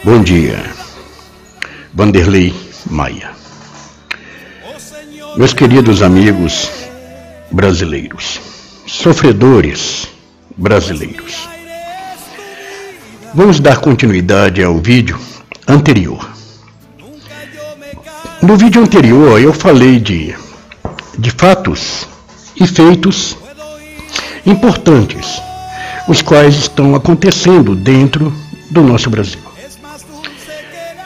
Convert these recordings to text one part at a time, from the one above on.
Bom dia, Vanderlei Maia. Meus queridos amigos brasileiros, sofredores brasileiros, vamos dar continuidade ao vídeo anterior. No vídeo anterior eu falei de fatos e feitos importantes, os quais estão acontecendo dentro do nosso Brasil.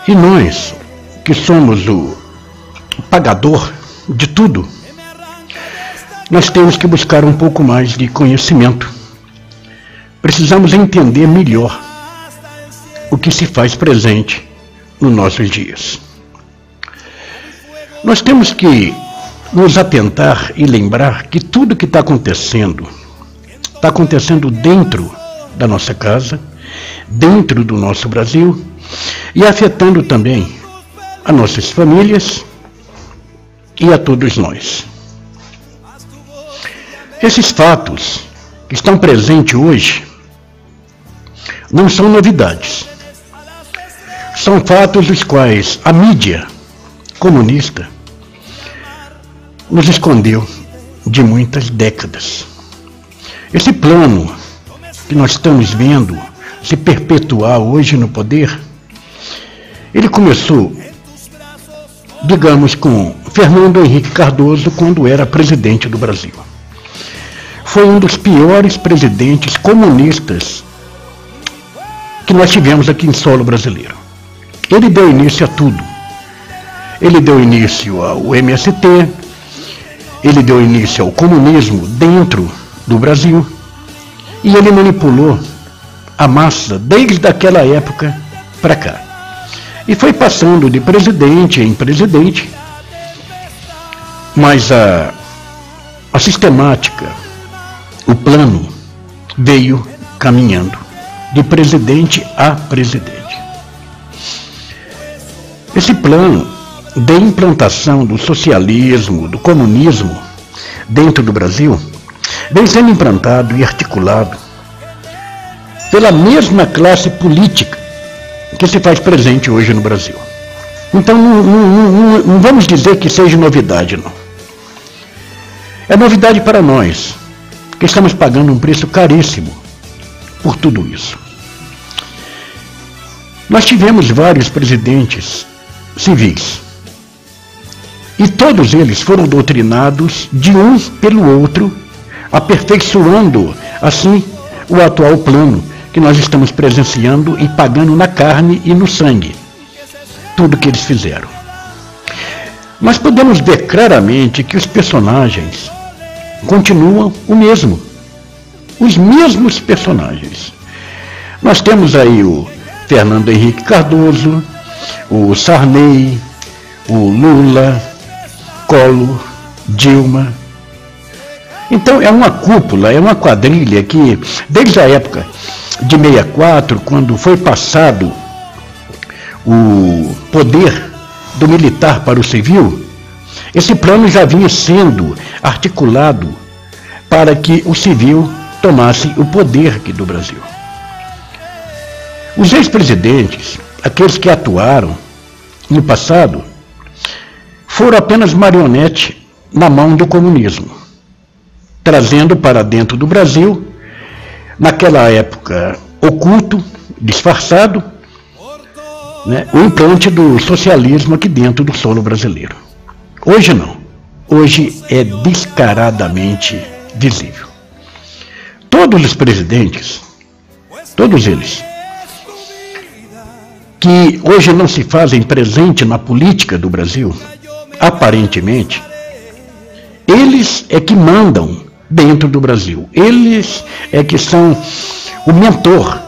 E nós, que somos o pagador de tudo, nós temos que buscar um pouco mais de conhecimento. Precisamos entender melhor o que se faz presente nos nossos dias. Nós temos que nos atentar e lembrar que tudo que está acontecendo dentro da nossa casa, dentro do nosso Brasil, e afetando também as nossas famílias e a todos nós. Esses fatos que estão presentes hoje não são novidades. São fatos os quais a mídia comunista nos escondeu de muitas décadas. Esse plano que nós estamos vendo se perpetuar hoje no poder, ele começou, digamos, com Fernando Henrique Cardoso, quando era presidente do Brasil. Foi um dos piores presidentes comunistas que nós tivemos aqui em solo brasileiro. Ele deu início a tudo. Ele deu início ao MST, ele deu início ao comunismo dentro do Brasil, e ele manipulou a massa desde aquela época para cá. E foi passando de presidente em presidente, mas a sistemática, o plano veio caminhando de presidente a presidente. Esse plano de implantação do socialismo, do comunismo dentro do Brasil, vem sendo implantado e articulado pela mesma classe política que se faz presente hoje no Brasil. Então não vamos dizer que seja novidade, não. É novidade para nós, que estamos pagando um preço caríssimo por tudo isso. Nós tivemos vários presidentes civis, e todos eles foram doutrinados de um pelo outro, aperfeiçoando assim o atual plano que nós estamos presenciando e pagando na carne e no sangue tudo que eles fizeram. Nós podemos ver claramente que os personagens continuam os mesmos personagens. Nós temos aí o Fernando Henrique Cardoso, o Sarney, o Lula, Collor, Dilma. Então é uma cúpula, é uma quadrilha que, desde a época de 64, quando foi passado o poder do militar para o civil, esse plano já vinha sendo articulado para que o civil tomasse o poder aqui do Brasil. Os ex-presidentes, aqueles que atuaram no passado, foram apenas marionete na mão do comunismo, trazendo para dentro do Brasil, naquela época oculto, disfarçado, o implante do socialismo aqui dentro do solo brasileiro. Hoje não. Hoje é descaradamente visível. Todos os presidentes, todos eles, que hoje não se fazem presente na política do Brasil, aparentemente, eles é que mandam dentro do Brasil. Eles é que são o mentor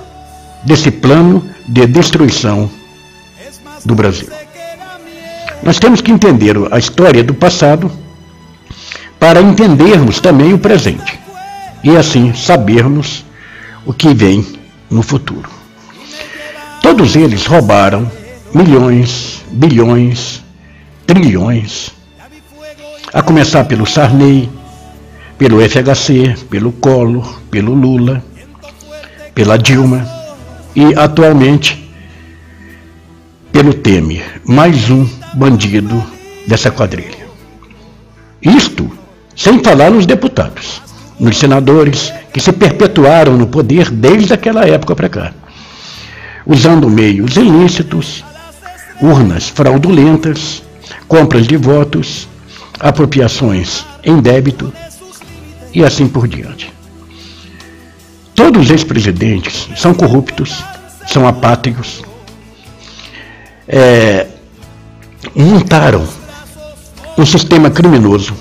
desse plano de destruição do Brasil. Nós temos que entender a história do passado para entendermos também o presente e assim sabermos o que vem no futuro. Todos eles roubaram milhões, bilhões, trilhões, a começar pelo Sarney, pelo FHC, pelo Collor, pelo Lula, pela Dilma e atualmente pelo Temer, mais um bandido dessa quadrilha. Isto sem falar nos deputados, nos senadores que se perpetuaram no poder desde aquela época para cá, usando meios ilícitos, urnas fraudulentas, compras de votos, apropriações em débito e assim por diante. Todos os ex-presidentes são corruptos, são apátrios, montaram um sistema criminoso,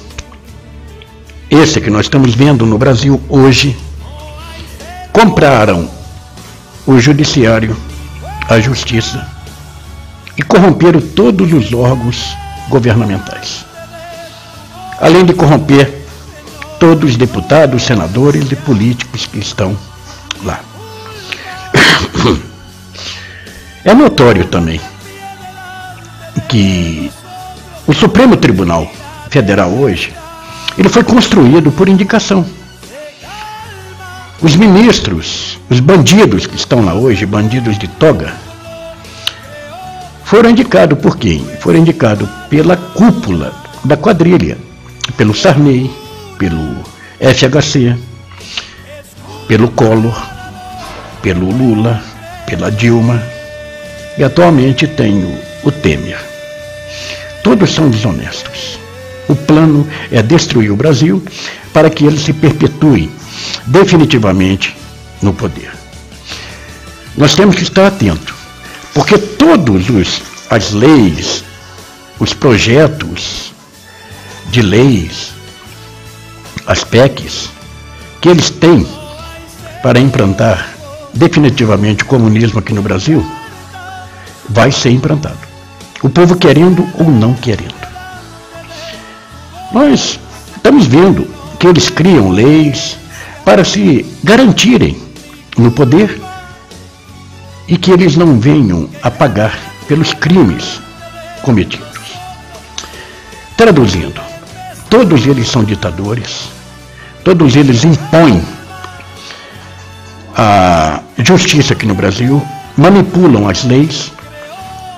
esse que nós estamos vendo no Brasil hoje, compraram o judiciário, a justiça e corromperam todos os órgãos governamentais, além de corromper todos os deputados, senadores e políticos que estão lá. É notório também que o Supremo Tribunal Federal hoje, ele foi construído por indicação. Os ministros, os bandidos que estão lá hoje, bandidos de toga, foram indicados por quem? Foram indicados pela cúpula da quadrilha, pelo Sarney, pelo FHC, pelo Collor, pelo Lula, pela Dilma e atualmente tem o Temer. Todos são desonestos. O plano é destruir o Brasil para que ele se perpetue definitivamente no poder. Nós temos que estar atentos, porque todas as leis, os projetos de leis, as PECs, que eles têm para implantar definitivamente o comunismo aqui no Brasil, vai ser implantado. O povo querendo ou não querendo. Nós estamos vendo que eles criam leis para se garantirem no poder e que eles não venham a pagar pelos crimes cometidos. Traduzindo, todos eles são ditadores, todos eles impõem a justiça aqui no Brasil, manipulam as leis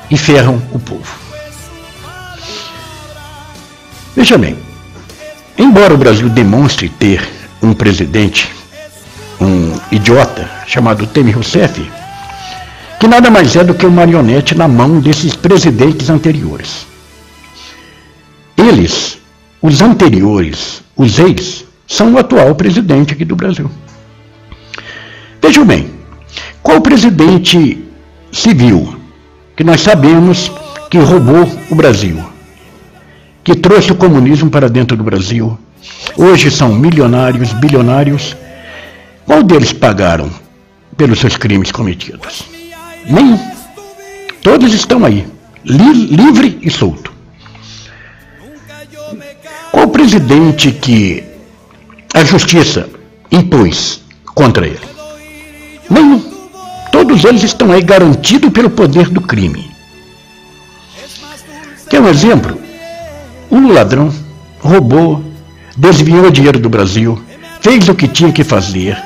e ferram o povo. Veja bem, embora o Brasil demonstre ter um presidente, um idiota chamado Temer Rousseff, que nada mais é do que uma marionete na mão desses presidentes anteriores. Eles, os anteriores, os ex, são o atual presidente aqui do Brasil. Vejam bem, qual presidente civil que nós sabemos que roubou o Brasil, que trouxe o comunismo para dentro do Brasil, hoje são milionários, bilionários, qual deles pagaram pelos seus crimes cometidos? Nenhum. Todos estão aí, livre e solto. Qual presidente que a justiça impôs contra ele? Nenhum. Todos eles estão aí garantidos pelo poder do crime. Quer um exemplo? Um ladrão roubou, desviou o dinheiro do Brasil, fez o que tinha que fazer,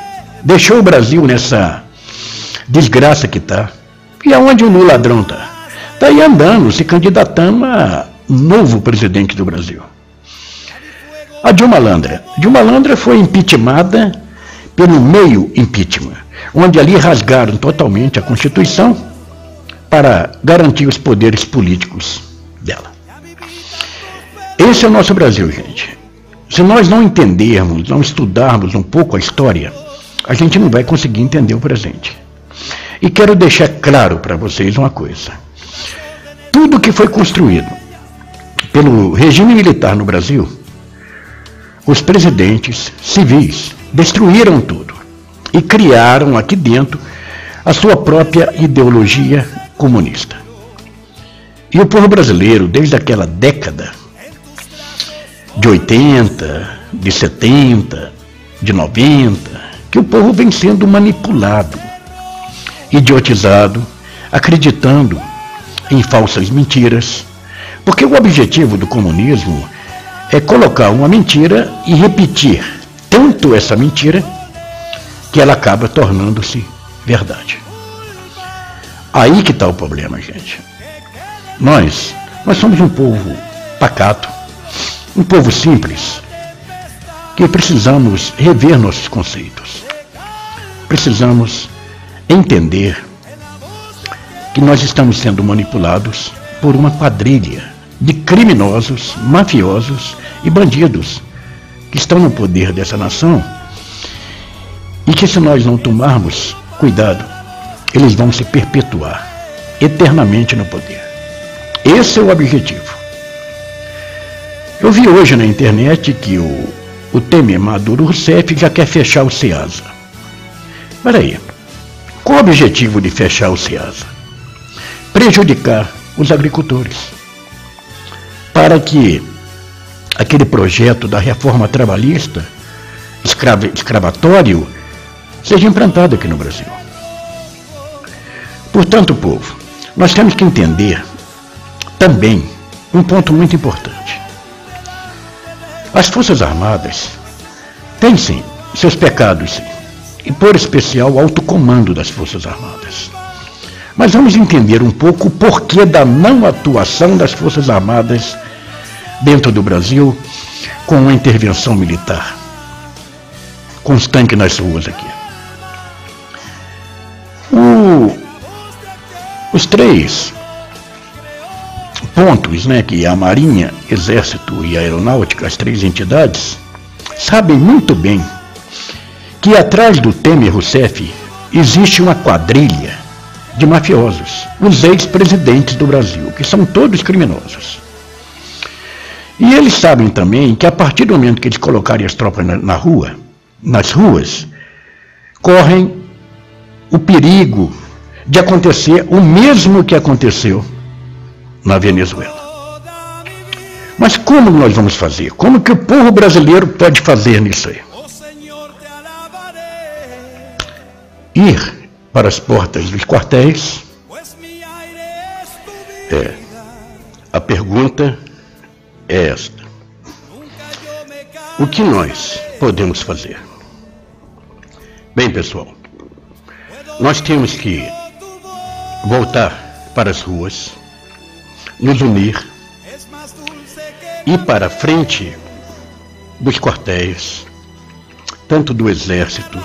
deixou o Brasil nessa desgraça que está. E aonde o ladrão está? Está aí andando, se candidatando a novo presidente do Brasil. A Dilma Landra. Dilma Landra foi impeachmentada pelo meio impeachment, onde ali rasgaram totalmente a Constituição para garantir os poderes políticos dela. Esse é o nosso Brasil, gente. Se nós não entendermos, não estudarmos um pouco a história, a gente não vai conseguir entender o presente. E quero deixar claro para vocês uma coisa. Tudo que foi construído pelo regime militar no Brasil, os presidentes civis destruíram tudo e criaram aqui dentro a sua própria ideologia comunista. E o povo brasileiro, desde aquela década de 80, de 70, de 90, que o povo vem sendo manipulado, idiotizado, acreditando em falsas mentiras, porque o objetivo do comunismo é colocar uma mentira e repetir tanto essa mentira que ela acaba tornando-se verdade. Aí que está o problema, gente. Nós somos um povo pacato, um povo simples, que precisamos rever nossos conceitos. Precisamos entender que nós estamos sendo manipulados por uma quadrilha de criminosos, mafiosos e bandidos que estão no poder dessa nação e que, se nós não tomarmos cuidado, eles vão se perpetuar eternamente no poder. Esse é o objetivo. Eu vi hoje na internet que o Temer Maduro Rousseff já quer fechar o Ceasa. Peraí, qual o objetivo de fechar o Ceasa? Prejudicar os agricultores, para que aquele projeto da reforma trabalhista, escravatório, seja implantado aqui no Brasil. Portanto, povo, nós temos que entender também um ponto muito importante. As Forças Armadas têm, sim, seus pecados, sim, e por especial o alto comando das Forças Armadas. Mas vamos entender um pouco o porquê da não atuação das Forças Armadas dentro do Brasil com uma intervenção militar constante nas ruas aqui. Os três pontos, que a Marinha, Exército e a Aeronáutica, as três entidades, sabem muito bem que atrás do Temer Rousseff existe uma quadrilha de mafiosos, os ex-presidentes do Brasil, que são todos criminosos. E eles sabem também que a partir do momento que eles colocarem as tropas nas ruas, correm o perigo de acontecer o mesmo que aconteceu na Venezuela. Mas como nós vamos fazer? Como que o povo brasileiro pode fazer nisso aí? Ir para as portas dos quartéis? A pergunta é esta: o que nós podemos fazer? Bem, pessoal, nós temos que voltar para as ruas, nos unir, ir para a frente dos quartéis, tanto do Exército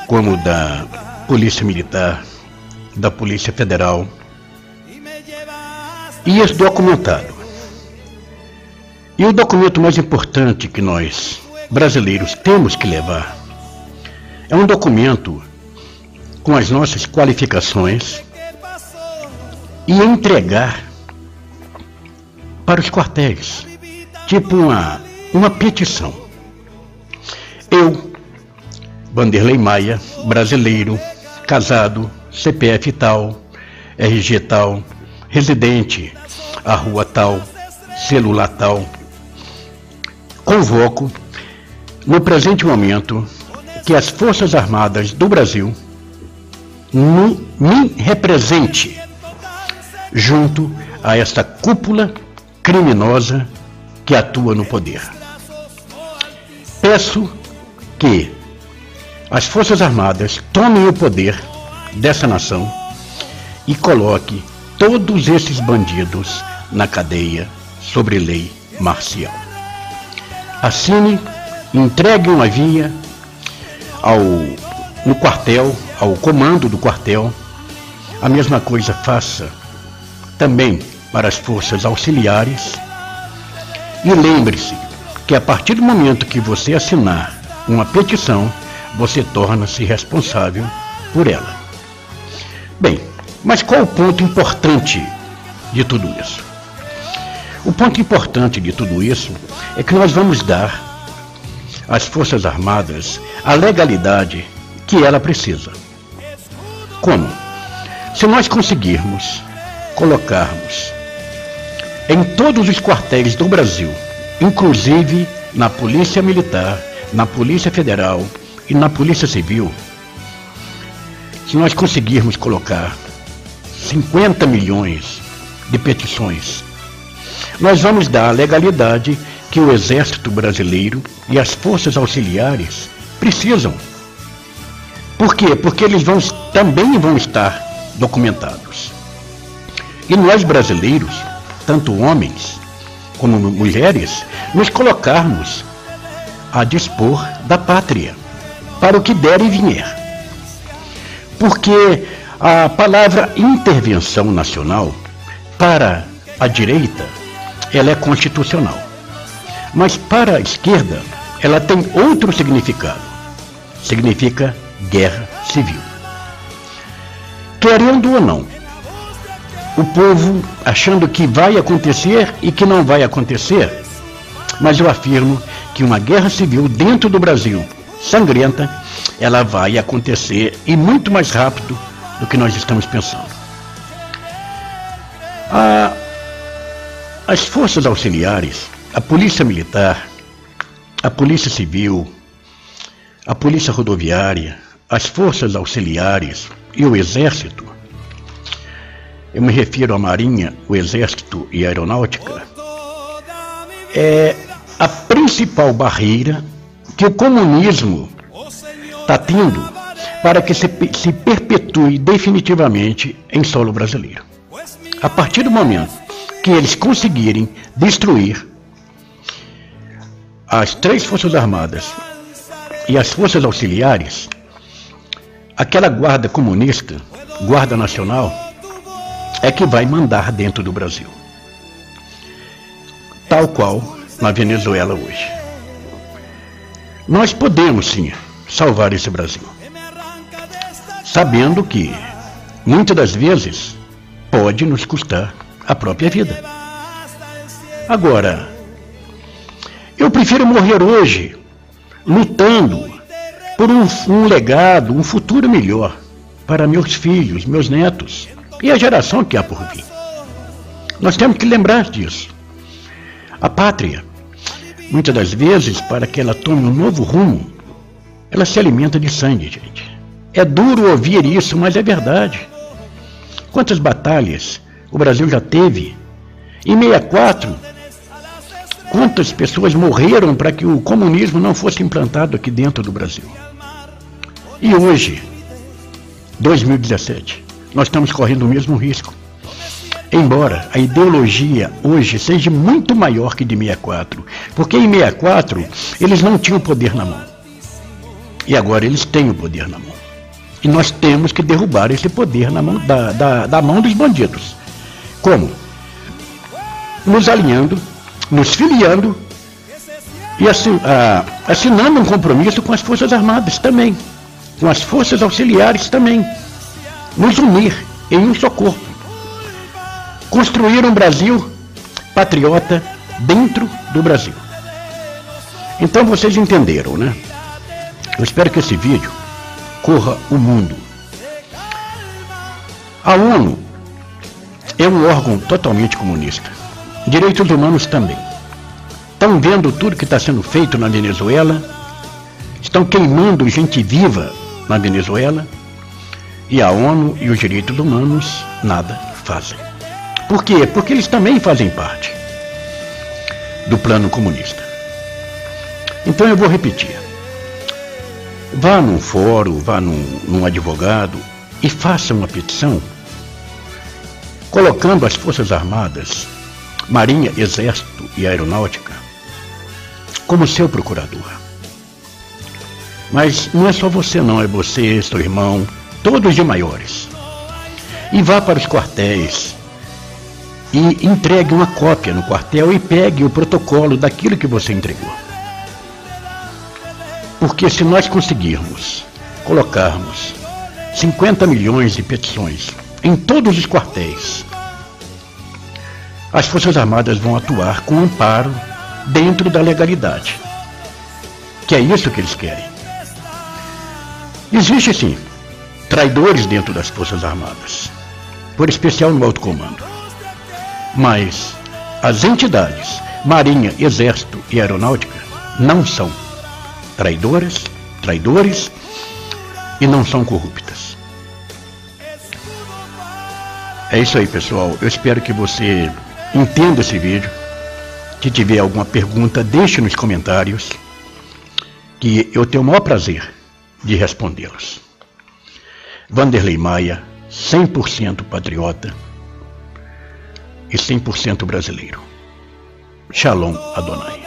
como da Polícia Militar, da Polícia Federal, e esse documentado. E o documento mais importante que nós, brasileiros, temos que levar é um documento com as nossas qualificações e entregar para os quartéis, tipo uma petição. Eu, Vanderlei Maia, brasileiro, casado, CPF tal, RG tal, residente, a rua tal, celular tal, convoco, no presente momento, que as Forças Armadas do Brasil me represente junto a esta cúpula criminosa que atua no poder. Peço que as Forças Armadas tomem o poder dessa nação e coloque todos esses bandidos na cadeia sobre lei marcial. Assine, entregue uma via no quartel, ao comando do quartel. A mesma coisa faça também para as forças auxiliares. E lembre-se que a partir do momento que você assinar uma petição, você torna-se responsável por ela. Bem, mas qual o ponto importante de tudo isso? O ponto importante de tudo isso é que nós vamos dar às Forças Armadas a legalidade que ela precisa. Como? Se nós conseguirmos colocarmos em todos os quartéis do Brasil, inclusive na Polícia Militar, na Polícia Federal e na Polícia Civil, se nós conseguirmos colocar 50 milhões de petições, nós vamos dar a legalidade que o Exército Brasileiro e as forças auxiliares precisam. Por quê? Porque eles também vão estar documentados. E nós brasileiros, tanto homens como mulheres, nos colocarmos a dispor da pátria, para o que der e vier. Porque a palavra intervenção nacional, para a direita, ela é constitucional. Mas para a esquerda, ela tem outro significado. Significa guerra civil. Querendo ou não, o povo achando que vai acontecer e que não vai acontecer, mas eu afirmo que uma guerra civil dentro do Brasil, sangrenta, ela vai acontecer e muito mais rápido do que nós estamos pensando. As forças auxiliares, a polícia militar, a polícia civil, a polícia rodoviária, as forças auxiliares e o exército, eu me refiro à marinha, o exército e a aeronáutica, é a principal barreira que o comunismo está tendo para que se perpetue definitivamente em solo brasileiro. A partir do momento que eles conseguirem destruir as 3 Forças Armadas e as Forças Auxiliares, aquela guarda comunista, guarda nacional, é que vai mandar dentro do Brasil. Tal qual na Venezuela hoje. Nós podemos, sim, salvar esse Brasil. Sabendo que, muitas das vezes, pode nos custar a própria vida. Agora, eu prefiro morrer hoje, lutando por um legado, um futuro melhor para meus filhos, meus netos e a geração que há por vir. Nós temos que lembrar disso. A pátria, muitas das vezes, para que ela tome um novo rumo, ela se alimenta de sangue, gente. É duro ouvir isso, mas é verdade. Quantas batalhas o Brasil já teve? Em 64, quantas pessoas morreram para que o comunismo não fosse implantado aqui dentro do Brasil? E hoje, 2017, nós estamos correndo o mesmo risco. Embora a ideologia hoje seja muito maior que de 64, porque em 64 eles não tinham poder na mão. E agora eles têm o poder na mão. E nós temos que derrubar esse poder na mão, da mão dos bandidos. Como? Nos alinhando, nos filiando e assinando um compromisso com as Forças Armadas também, com as Forças Auxiliares também. Nos unir em um só corpo. Construir um Brasil patriota dentro do Brasil. Então vocês entenderam, né? Eu espero que esse vídeo corra o mundo. A ONU é um órgão totalmente comunista. Direitos humanos também. Estão vendo tudo que está sendo feito na Venezuela, estão queimando gente viva na Venezuela, e a ONU e os direitos humanos nada fazem. Por quê? Porque eles também fazem parte do plano comunista. Então eu vou repetir. Vá num fórum, vá num advogado e faça uma petição colocando as Forças Armadas, Marinha, Exército e Aeronáutica como seu procurador. Mas não é só você não, é você, seu irmão, todos de maiores. E vá para os quartéis e entregue uma cópia no quartel e pegue o protocolo daquilo que você entregou. Porque se nós conseguirmos colocarmos 50 milhões de petições em todos os quartéis, as Forças Armadas vão atuar com amparo dentro da legalidade. Que é isso que eles querem. Existe, sim, traidores dentro das Forças Armadas, por especial no alto comando. Mas as entidades, Marinha, Exército e Aeronáutica, não são traidores e não são corruptas. É isso aí, pessoal. Eu espero que você entenda esse vídeo. Se tiver alguma pergunta, deixe nos comentários, que eu tenho o maior prazer de respondê-las. Vanderlei Maia, 100% patriota, e 100% brasileiro. Shalom Adonai.